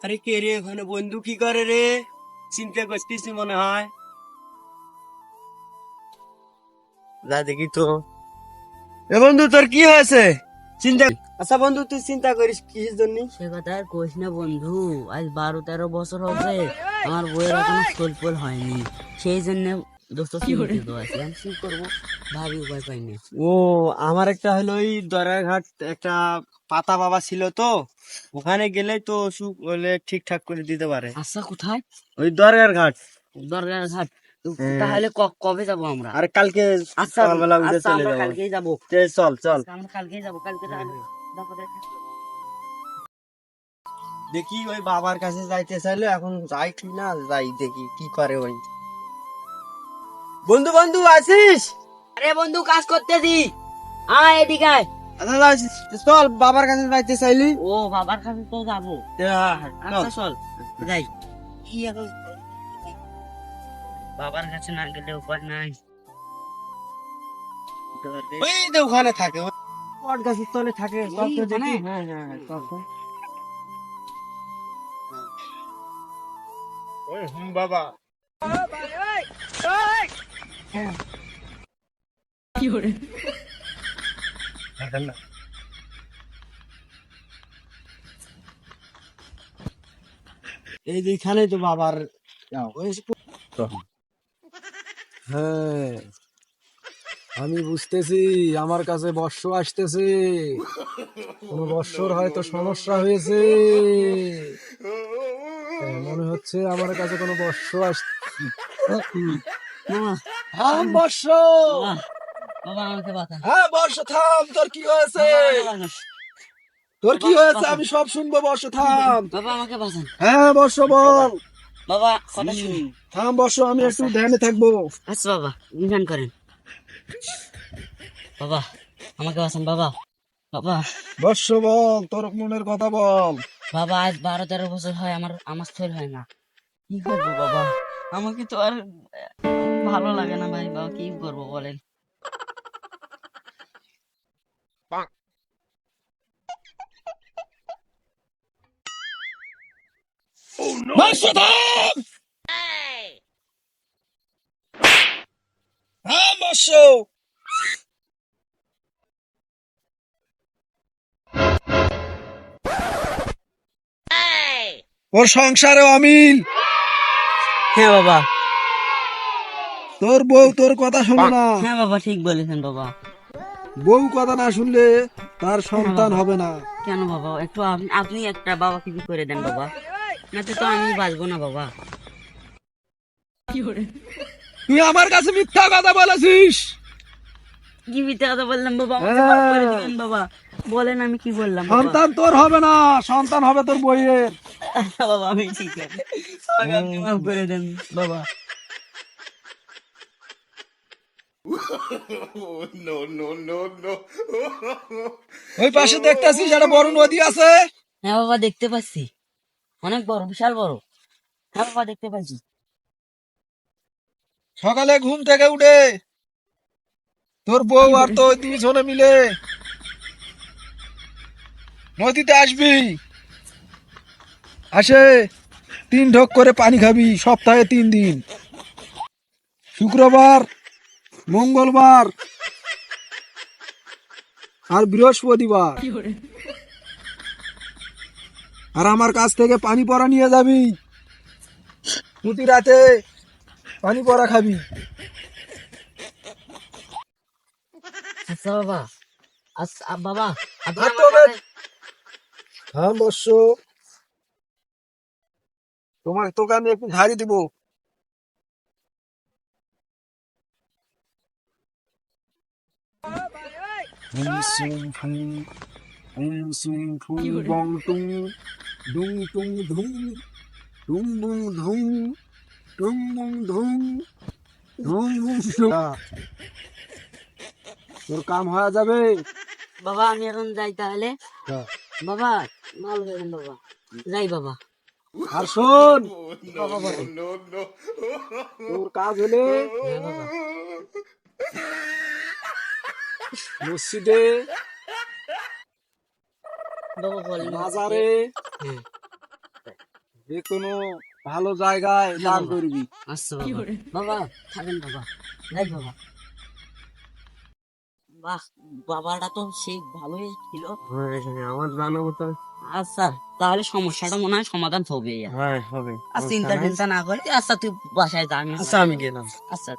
আরে কে রে ওখানে? বন্ধু কি করে রে? চিন্তা করতেছি মনে হয়। যা দেখি তো। এ বন্ধু, তোর কি হয়েছে? চিন্তা। আচ্ছা বন্ধু, তুই চিন্তা করিস কিসের জন্য? সে কথা আর কইস না বন্ধু। আজ 12-13 বছর হচ্ছে আমার বইয়ের এখনো ছোলপোল হয়নি। সেই জন্য দোস্ত চিন্তিত আছি। আমি কি করবো ভাবি উপায় পাই না। ও, আমার একটা হলো ওই দরারঘাট একটা পাতা বাবা ছিল তো, ওখানে গেলে তো অসুখ হলে ঠিকঠাক করে দিতে পারে। আচ্ছা, কোথায়? ওই দরগার ঘাট। দরগার ঘাট। তো হ্যাঁ। তাহলে কবে যাবো আমরা? আর কালকে আচ্ছা সকালবেলা উঠে আচ্ছা, চলে আমরা যাবো। কালকেই যাবো। চল চল। আচ্ছা, আমরা কালকেই যাবো। কালকে দেখি ওই বাবার কাছে যাইতে চাইলে এখন যাই কি না যাই, দেখি কি করে ওই। বন্ধু বন্ধু আছিস? আরে বন্ধু, কাজ করতেছি। এদিকে আয়। আচ্ছা চল, বাবার কাছে যাইতে চাইলি। ও, বাবার কাছে তো যাবো। আচ্ছা চল যাই। কি এখন বাবার কাছে না গেলে উপায় নাই। ওই যে ওখানে থাকে, বট গাছের তলে থাকে। চল তো ওখানে? দেখি। হ্যাঁ হ্যাঁ হ্যাঁ, চল তো। ওই বাবা। এই যে এখানে তো বাবার। হ্যাঁ, আমি বুঝতেছি আমার কাছে বর্ষ আসতেছে। কোন বর্ষর হয়তো সমস্যা হয়েছে। মনে হচ্ছে আমার কাছে কোনো বর্ষ থাম বর্ষ। বাবা আমাকে বাঁচান। হ্যাঁ বর্ষ থাম, তোর কি হয়েছে? তোর কি হয়েছে আমি সব শুনবো। বর্ষ থাম। বাবা আমাকে বাঁচান। হ্যাঁ বর্ষ বল। বাবা কথা শুনি। থাম বর্ষ, আমি একটু ধ্যানে থাকবো। আচ্ছা বাবা, ধ্যান করেন। বাবা আমাকে বাঁচান বাবা। বাবা বর্ষ বল, তোর মনের কথা বল। বাবা, আজ 12-13 বছর হয় আমার স্থির হয় না। কি করবো বাবা? আমাকে তো আর ভালো লাগে না ভাই। বাবা কি করবো বলেন? বর্ষ থাম। হ্যাঁ বর্ষ। ওর সংসারে অমিল। হ্যাঁ বাবা। তোর বউ তোর কথা শোনে না। হ্যাঁ বাবা, ঠিক বলেছেন বাবা। বউ কথা না শুনলে তার হ্যাঁ সন্তান বাবা। হবে না। কেন বাবা? একটু আপনি একটা বাবা কিছু করে দেন বাবা, নাতে তো আমি বাঁচবো না বাবা। তুই আমার কাছে মিথ্যা কথা বলেছিস। কি মিথ্যা কথা বললাম বাবা? আমাকে মাফ করে দিবেন বাবা। বলেন আমি কি বললাম বাবা? সন্তান তোর হবে না, সন্তান হবে তোর বইয়ের। বাবা আমি ঠিক আছে, আমাকে আপনি মাফ করে দেন বাবা। ওই পাশে দেখতেছিস একটা বড় নদী আছে। হ্যাঁ বাবা, দেখতে পাচ্ছি। অনেক বড়, বিশাল বড়। হ্যাঁ বাবা, দেখতে পাচ্ছি। সকালে ঘুম থেকে উঠে তোর বউ আর তো দুইজনে মিলে নদীতে আসবি। আসে 3 ঢোক করে পানি খাবি সপ্তাহে 3 দিন, শুক্রবার, মঙ্গলবার আর বৃহস্পতিবার। আর আমার কাছ থেকে পানি পড়া নিয়ে যাবি। প্রতি রাতে পানি পড়া খাবি। আচ্ছা বাবা। আচ্ছা বাবা, আপনি আর আমার তোকে কাছে- হ্যাঁ বর্ষ, তোকে আমি একটু ঝাড়ি দিব। হুম সুম ফুম, হুম সুম ফুম বং টুং, ডুং টুং ধুম, টুং বুং ধুম, টুং বুং ধুম, ধুম বুং ধুম। তোর কাম হয়ে যাবে। বাবা আমি এখন যাই তাহলে। হ্যাঁ। বাবা ভালো থাকেন বাবা। যাই বাবা। আর শোন, বাবা বলেন। তোর কাজ হলে হ্যাঁ বাবা। মসজিদে, বাবা বলেন বাজারে, হ্যাঁ। যে কোনো ভালো জায়গায় দান বাবা। করবি। আচ্ছা বাবা। বাবা থাকেন বাবা, যাই বাবা। বাহ, বাবাটা তো সেই ভালোই ছিল। আমার জানা মতো আচ্ছা, তাহলে সমস্যাটা মনে হয় সমাধান হবে। হ্যাঁ হবে। আর চিন্তা টিন্তা না করে, আচ্ছা তুই বাসায় যা, আমি আচ্ছা আমি গেলাম। আচ্ছা।